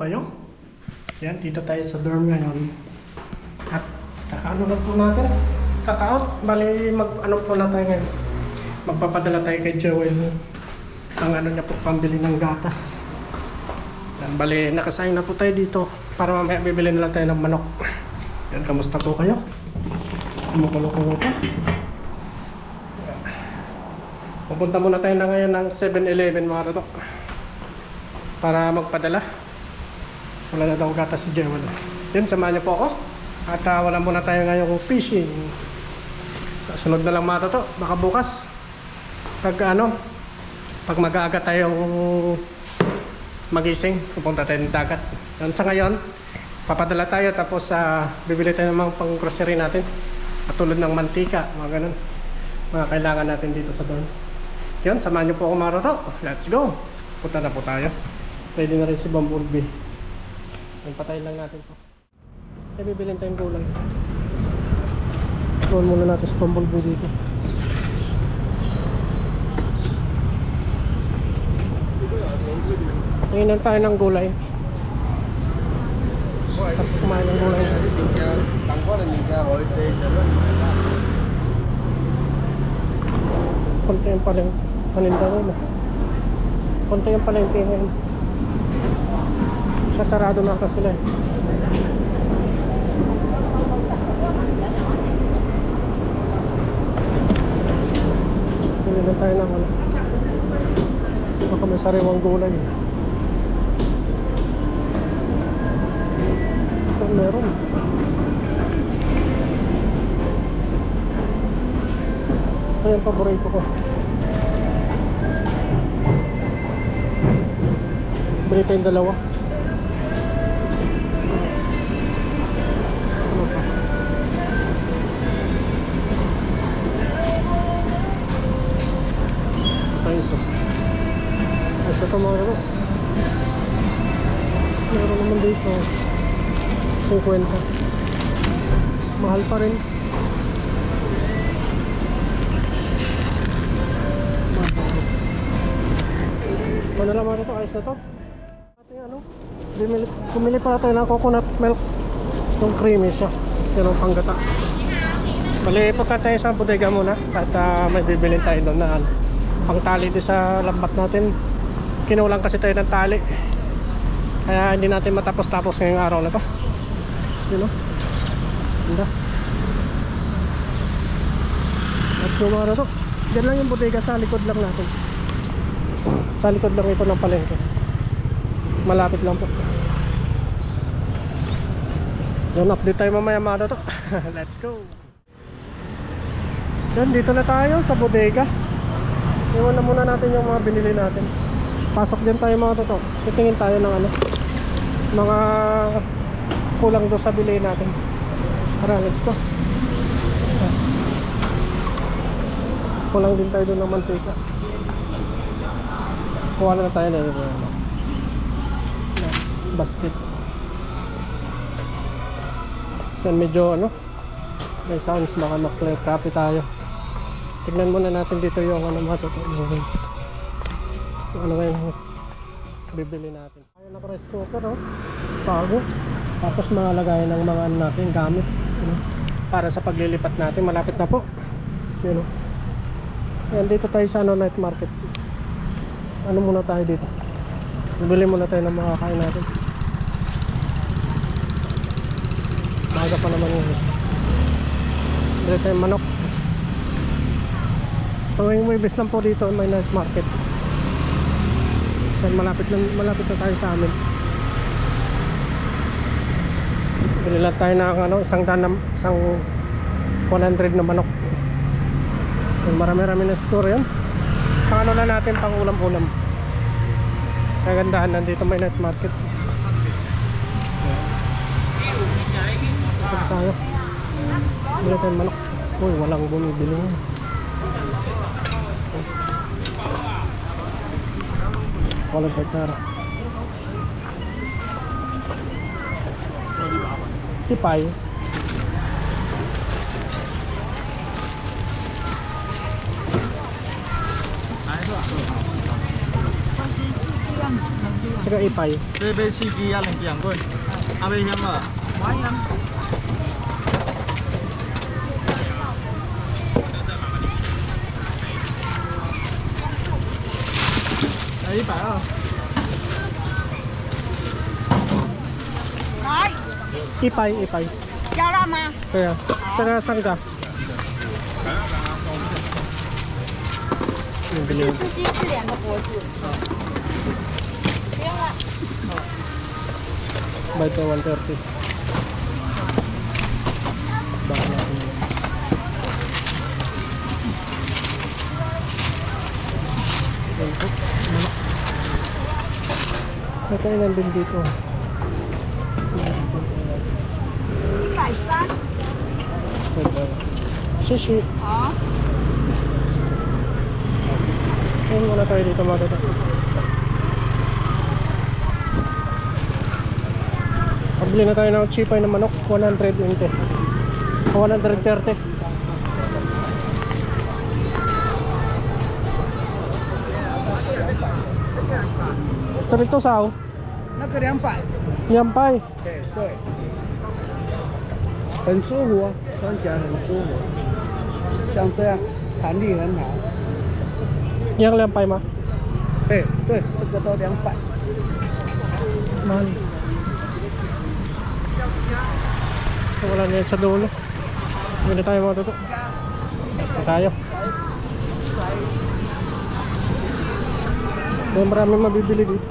kayo? Yan, dito tayo sa dorm ngayon. At kakaano lang po natin. Kaka-out. Bali, ano po na tayo ngayon. Magpapadala tayo kay Joel. Ang ano niya po, pambili ng gatas. Yan, bali, nakasign na po tayo dito. Para mamaya bibili na lang tayo ng manok. Yan, kamusta po kayo? Kumukulo ko ito. Pupunta muna tayo na ngayon ng 7-Eleven mga rato. Para magpadala. Wala na daw gatas si Joel. Yan, samahan niyo po ako. At wala muna tayo ngayong fishing. Sunod na lang mga rato. Baka bukas. Pag mag-aaga tayong magising, pupunta tayo ng dagat. Yan, sa ngayon, papadala tayo tapos bibili tayo ng mga pang-grocery natin. Katulad ng mantika, mga ganun. Mga kailangan natin dito sa dorm. Yan, samahan niyo po ako mga rato. Let's go! Punta na po tayo. Ready na rin si Bumblebee. Yung patayin lang natin to. Kaya bibilin tayong gulay. Tuwan muna natin si Bumblebee dito. Tingnan tayo ng gulay. Sarap kumain ng gulay. Konti yung paling paninda mo. Konti yung palengke ngayon. Sasarado na ata sila eh. Pili lang tayo ng ano. Baka may sariwang gulay. Ito meron. Ito yung paborito ko. Bili tayong dalawa. Ano pa? Ay, isa. Isa ito mga ano. Meron naman dito 50. Mahal pa rin. Ano lang mga ito, ayos na to. Bumili pala tayo ng coconut milk. Yung creamy siya. Yun ang panggata. Bali, punta tayo sa bodega muna. At may bibilin tayo doon na pang tali din sa lambat natin. Kinulang kasi tayo ng tali. Kaya hindi natin matapos-tapos ngayong araw na to. Yun o. Ganda. At sumara to. Diyan lang yung bodega, sa likod lang natin. Sa likod lang ito ng palengke. Malapit lang po. Yan, update tayo mamaya mga to. Let's go. Yan, dito na tayo sa bodega. Iwan na muna natin yung mga binili natin. Pasok din tayo mga to. Titingin tayo ng mga kulang doon sa bili natin. Tara, let's go. Kulang din tayo doon ng mantika. Kuha na tayo na basket. Yan, medyo may sounds, baka mag-clear copy tayo. Tignan muna natin dito yung mga totoo, yung ngayon bibili natin. Ayun na rice cooker, bago. Tapos mga lagayan ng mga natin gamit, para sa paglilipat natin. Malapit na po. Yan, yan, dito tayo sa night market. Ano muna tayo dito? Bibili muna tayo ng mga kain natin. Baga pa naman yun. Bili tayo manok. Tuwing Huwebes lang po dito may night market. Then malapit na tayo sa amin. Bili lang tayo ng isang 100 na manok. Marami-rami na store yan. Pang na natin, pang ulam-ulam. Kagandahan, nandito may night market. Ito tayo. Bili tayong manok. Uy, walang bumibili. Walang pagkara. Tipay. Taga Ipay. 这杯司機一零兩杯，阿杯香啊，玩飲。100啊。来， Ipay. 要辣吗？ Kaya, saan ka? Yung 是 bili. 自己吃2个脖子。不用了。 Bayad ko 130. Baka natin yun. Yan po. May kainan din dito. 130。 Sushi. 好。 Ayun muna tayo dito mga tata. Pabili na tayo ng chipay na manok. 120. 130. Ito sao? 那个200。 Yampay. 对，很舒服啊，穿起来很舒服，像这样弹力很好。 Yang yampay ma. 对，这个都200。 Mahal. So, wala na yan sa dulo. Hindi tayo mga tuto. Basta tayo. May maraming mabibili dito.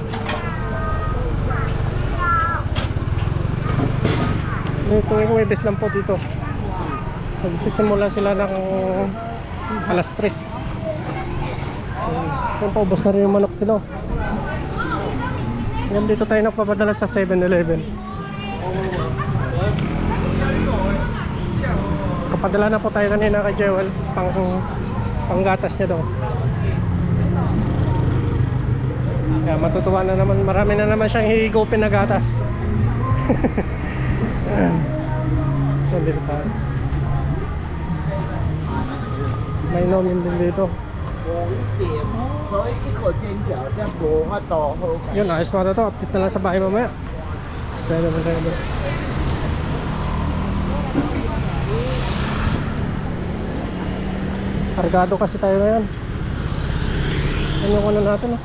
Ito yung Webes lang po dito. Magsisimula sila ng alas 3. Yung paubos na rin yung manok nila. Yan, dito tayo nagpapadala sa 7-Eleven. Kapadala na po tayo kanina kay Jewel. Panggatas niya daw. Kaya matutuwa na naman. Marami na naman siyang higupin na gatas. So, dito tayo. May nomin din dito. 所以一口煎饺这样无法度好。 Yun, ayos mga to. Update na lang sa bahay mamaya. 7-Eleven. Kargado kasi tayo ngayon. Yan yung ano natin, oh.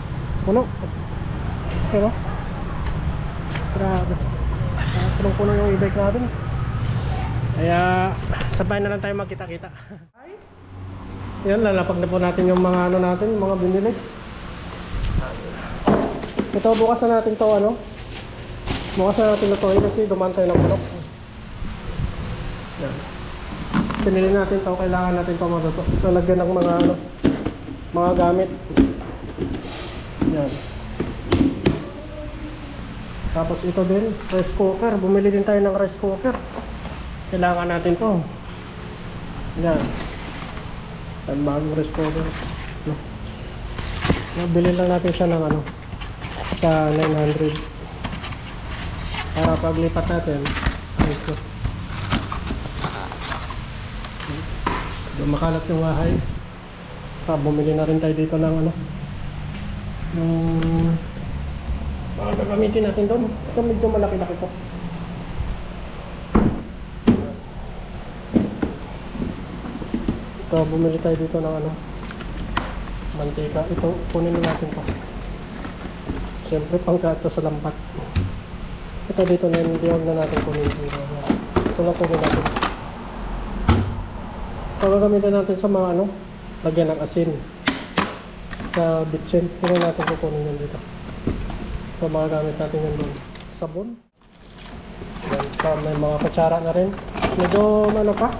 Puno. Okay, no? Grabe. Punong-puno yung e-bike natin. Kaya sabay na lang tayo magkita-kita. Yan, lalapag na po natin yung mga ano natin, yung mga binili. Ito, bukas na natin to ano. Bukas na natin ito kasi dumaan tayo ng manok. Yan. Pinili natin to, kailangan natin to matuto. Ito, lagyan ng mga ano, mga gamit. Yan. Tapos ito din, rice cooker. Bumili din tayo ng rice cooker. Kailangan natin to. Yan. Ang bagong rice cooker. No. Nabili lang natin siya ng ano, sa 900. Para paglipat natin, ito. Makalat yung bahay. Saka bumili na rin tayo dito ng ano, yung mga gagamitin natin doon. Ito medyo malaki-laki to. Ito, bumili tayo dito ng ano, mantika. Ito, kunin na natin to. Siyempre panggato sa lambat. Ito dito na yun, hindi huwag na natin kunin dito. Ito lang kunin natin. Ito gagamitin natin sa mga ano, lagyan ng asin. Sa bitsin, hindi natin kukunin yun dito. Ito magagamit natin yun doon. Sabon. Yan, may mga kutsara na rin. Medyo ano pa,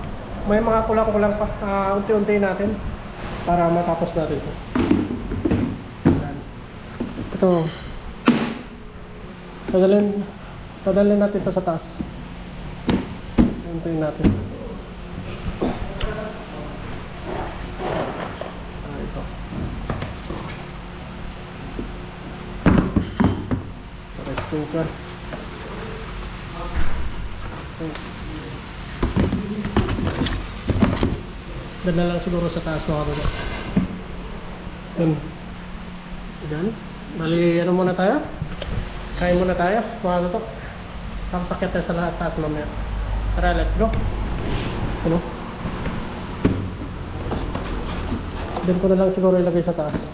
may mga kulang-kulang pa. Unti-unti natin para matapos natin ito. Ito. Padalhin natin ito sa taas. Untiin natin. Ito. Rice cooker. Dala lang siguro sa taas mga kapatid. Yan. Bali, ano muna tayo? Kain muna tayo, mga toto. Tapos sakit tayo sa taas mamaya. Tara, let's go. Ano? Doon ko na lang siguro ilagay sa taas.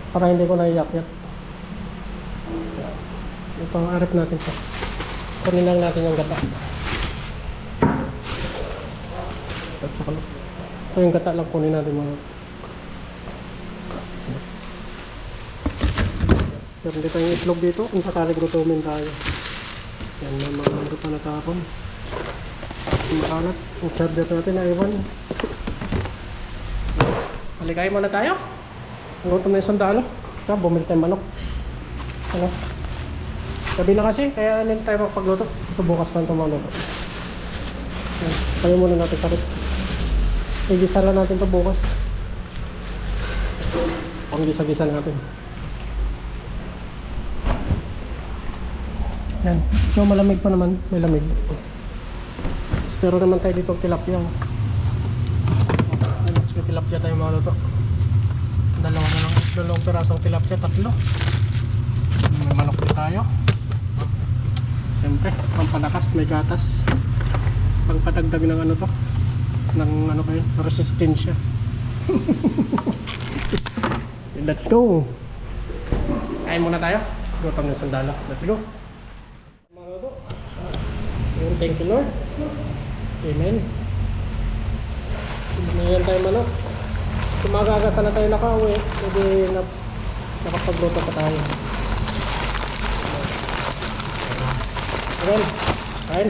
Para hindi ko naiyak-yak. Ito ang arip natin to. Kunin lang natin yung gata. At saka lang. Ito yung gata lang kunin natin mga. Pero hindi tayong itlog dito kung sakaling gutumin tayo. Yan, may mga nandito pa natapon. Yung makalat. Yung charger natin na iwan. Maligay muna tayo. Gutom na yung sandalo. Ito, bumili tayong manok. Ano? Gabi na kasi, kaya hindi tayo magpagluto. Ito bukas lang itong maluto. Yan, tayo muna natin sakit. Igisa lang natin ito bukas. Panggisa-gisa natin. Yan, so malamig pa naman. May lamig. Pero naman tayo dito tilapia. May tilapia tayo maluto. Dalawang na lang. Dalawang perasong tilapia, 3. May manok din tayo. Siyempre, pampalakas, may gatas. Pangpadagdag ng ano to. Ng ano kayo, resistensya. Let's go! Kain muna tayo. Gutom ng sandalo. Let's go! Mga to. Thank you Lord. Amen. Ngayon tayo manok. Kumagagasa na tayo nakauwi. Pwede nakapagluto pa tayo. Ayan. Kain.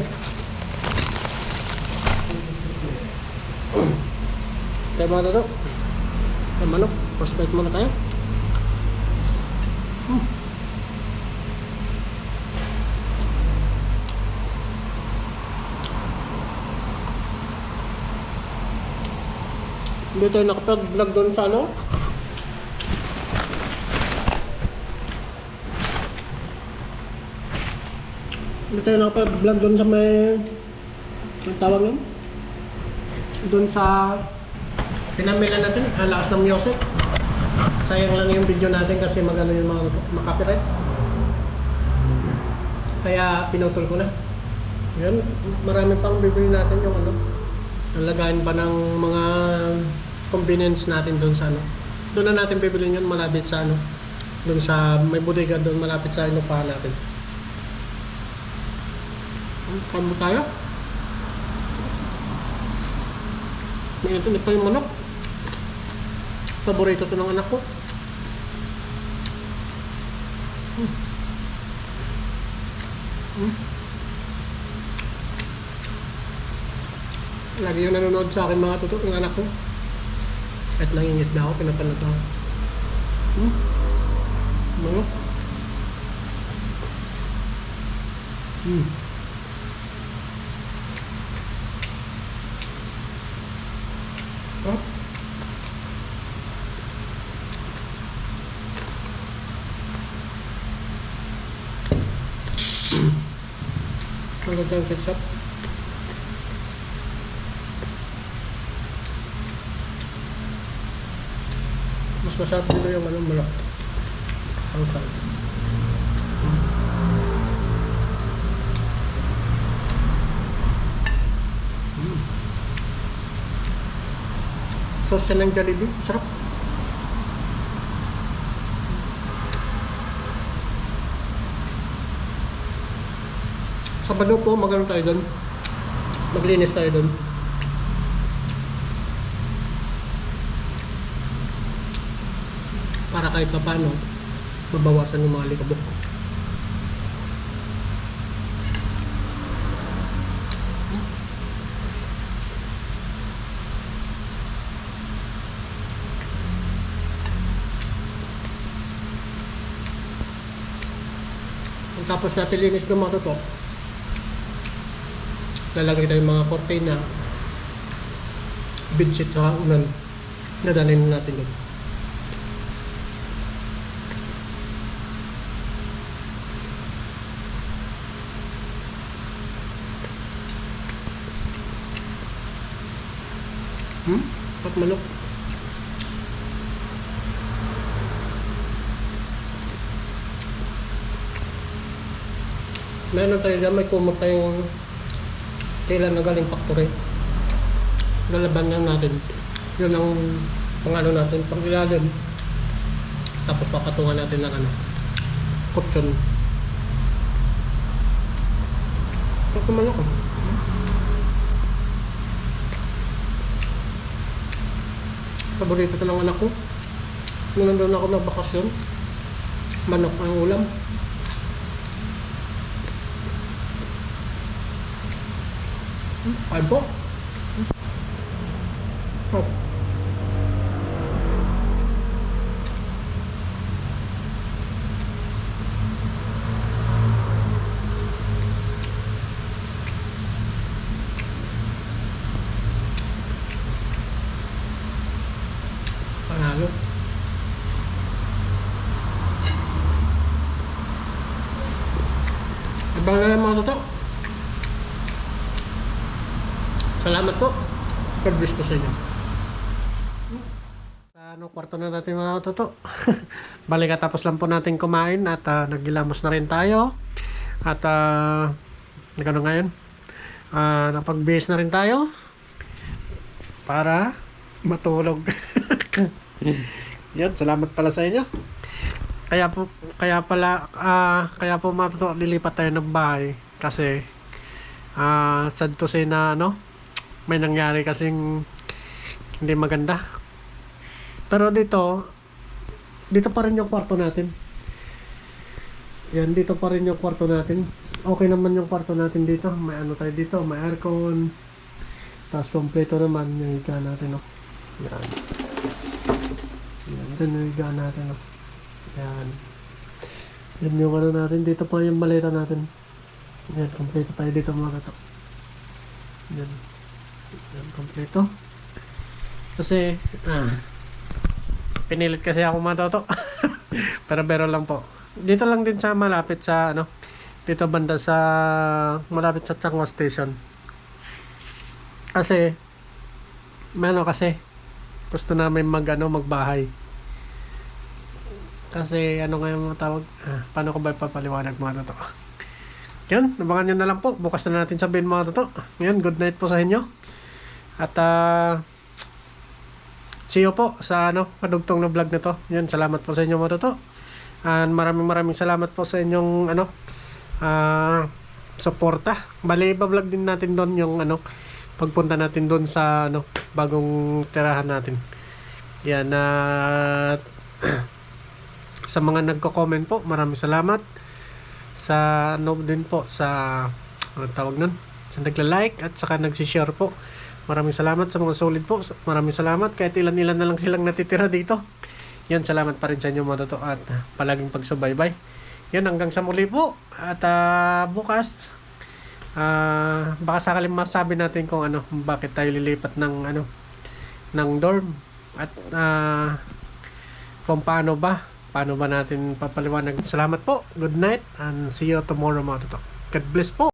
Tayo mga toto. Tayo manok. Prospect muna tayo. Hindi tayo nakapag-vlog doon sa ano. Hindi tayo nakapag-vlog doon sa may... Ang tawag yun? Doon sa... Pinamilan natin, ang lakas ng music. Sayang lang yung video natin kasi magano yung mga makapiright. Kaya pinutol ko na. Yan, marami pang bibili natin yung ano. Nalagayan pa ng mga convenience natin doon sa ano. Doon na natin bibilin yun malapit sa ano. Doon sa may bodega doon malapit sa inupahan natin. Kamu tayo. May ito pa yung manok. Paborito to ng anak ko. Lagi yung nanonood sa akin mga tutok ng anak ko. At nangingisda ako, pinapanood ako. Ano? Oh. Ang ganda yung ketchup. Mas masarap dito yung ano, malak. Ang sarap. Sauce ng Jollibee, sarap. Sabado po, magano tayo doon. Maglinis tayo doon. Para kahit pa paano, mabawasan yung mga likabok. Tapos natin linis ng mga toto. Lalagay tayo mga cortina, bedsheet sa unan. Nadalhin natin doon. Pat manok. Meron tayo dyan, may kumot tayong kailan na galing factory. Lalaban lang natin. Yun ang pangano natin, pang ilalim. Tapos papatungan natin ng ano, kutsyon. Ito kumain ako. Paborito ito ng anak ko. Nung nandun ako ng bakasyon, manok ang ulam. Ay po. Oh. Panalo. Ibang na lang mga toto. Salamat po. God bless po sa inyo. Sa kwarto na natin mga toto. Balik tapos lang po natin kumain at naggilamos na rin tayo. At nagano ngayon? Napag-base na rin tayo para matulog. Yan, salamat pala sa inyo. Kaya po mga toto, lilipat tayo ng bahay kasi sad to say na may nangyari kasing hindi maganda. Pero dito pa rin yung kwarto natin. Yan, dito pa rin yung kwarto natin. Okay naman yung kwarto natin dito. May ano tayo dito, may aircon. Tapos kompleto naman yung higa natin, no. Yan. Yan, dyan yung higa natin, no. Yan. Yan yung ano natin. Dito pa yung maleta natin. Yan, kompleto tayo dito mga kato. Yan. Yan, kompleto. Kasi, pinilit kasi ako mga toto. Pero lang po. Dito lang din sa malapit sa dito banda sa malapit sa Changwa Station. Kasi gusto namin magbahay. Kasi ngayon matawag, paano ko ba ipapaliwanag mga toto? Yun, nabangan nyo na lang po. Bukas na natin sabihin mga toto. Ngayon, good night po sa inyo. At see you po sa kadugtong na vlog na to. Yan, salamat po sa inyo mga toto. And maraming salamat po sa inyong suporta. Bali, iba-vlog din natin doon yung pagpunta natin doon sa bagong tirahan natin. Yan, at sa mga nagko-comment po, maraming salamat. Sa din po sa tawag nun, sa nagla-like at saka nagsi-share po. Maraming salamat sa mga solid po. Maraming salamat kahit ilan-ilan na lang silang natitira dito. Yan, salamat pa rin sa inyo mga toto at palaging pagsubaybay. Yan, hanggang sa muli po. At bukas baka sakaling masabi natin kung bakit tayo lilipat ng dorm at kung paano ba natin papaliwanag. Salamat po. Good night and see you tomorrow mga toto. God bless po.